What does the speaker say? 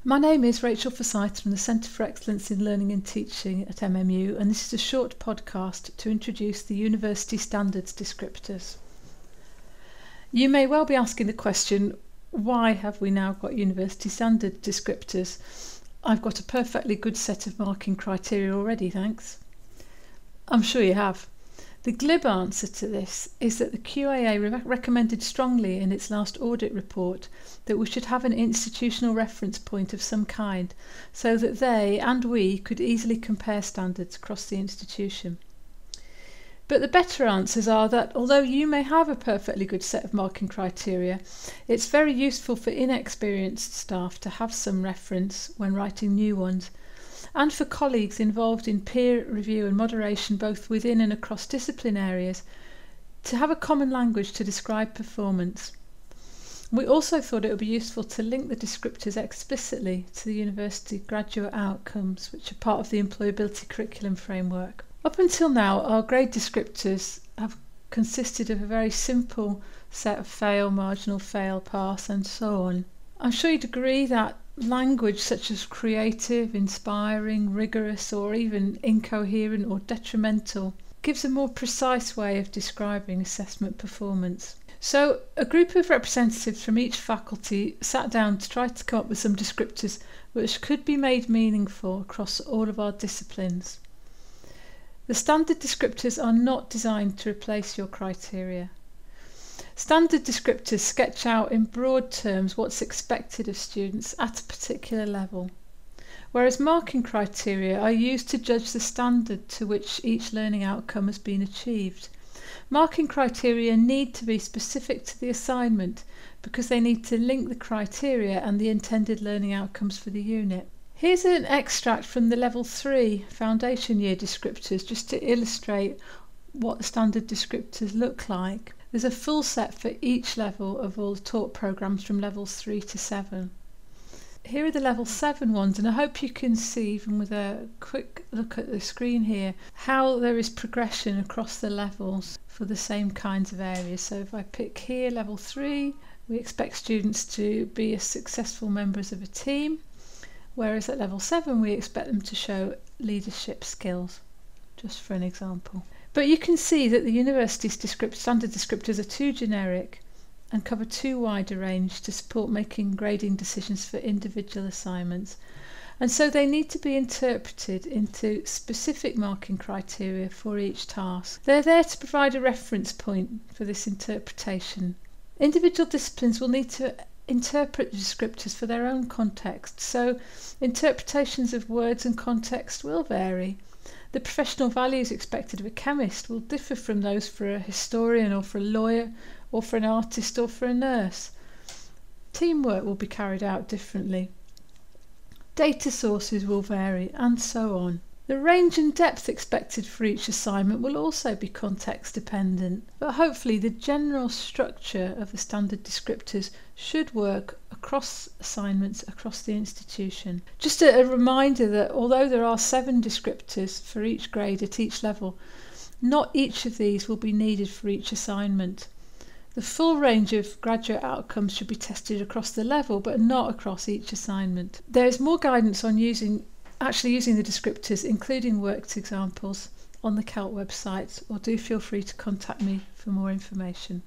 My name is Rachel Forsyth from the Centre for Excellence in Learning and Teaching at MMU, and this is a short podcast to introduce the University Standards Descriptors. You may well be asking the question, why have we now got University Standard Descriptors? I've got a perfectly good set of marking criteria already, thanks. I'm sure you have. The glib answer to this is that the QAA recommended strongly in its last audit report that we should have an institutional reference point of some kind so that they and we could easily compare standards across the institution. But the better answers are that although you may have a perfectly good set of marking criteria, it's very useful for inexperienced staff to have some reference when writing new ones, and for colleagues involved in peer review and moderation both within and across discipline areas to have a common language to describe performance. We also thought it would be useful to link the descriptors explicitly to the university graduate outcomes, which are part of the employability curriculum framework. Up until now, our grade descriptors have consisted of a very simple set of fail, marginal fail, pass and so on. I'm sure you'd agree that language such as creative, inspiring, rigorous or even incoherent or detrimental gives a more precise way of describing assessment performance. So a group of representatives from each faculty sat down to try to come up with some descriptors which could be made meaningful across all of our disciplines. The standard descriptors are not designed to replace your criteria. Standard descriptors sketch out in broad terms what's expected of students at a particular level, whereas marking criteria are used to judge the standard to which each learning outcome has been achieved. Marking criteria need to be specific to the assignment because they need to link the criteria and the intended learning outcomes for the unit. Here's an extract from the Level 3 Foundation Year descriptors just to illustrate what the standard descriptors look like. There's a full set for each level of all the taught programmes from levels 3 to 7. Here are the level 7 ones, and I hope you can see, even with a quick look at the screen here, how there is progression across the levels for the same kinds of areas. So if I pick here level 3, we expect students to be as successful members of a team, whereas at level 7 we expect them to show leadership skills, just for an example. But you can see that the university's standard descriptors are too generic and cover too wide a range to support making grading decisions for individual assignments, and so they need to be interpreted into specific marking criteria for each task. They're there to provide a reference point for this interpretation. Individual disciplines will need to interpret the descriptors for their own context, so interpretations of words and context will vary. The professional values expected of a chemist will differ from those for a historian or for a lawyer or for an artist or for a nurse. Teamwork will be carried out differently. Data sources will vary, and so on. The range and depth expected for each assignment will also be context dependent, but hopefully the general structure of the standard descriptors should work across assignments across the institution. Just a reminder that although there are 7 descriptors for each grade at each level, not each of these will be needed for each assignment. The full range of graduate outcomes should be tested across the level, but not across each assignment. There is more guidance on actually using the descriptors, including worked examples, on the CALT website, or do feel free to contact me for more information.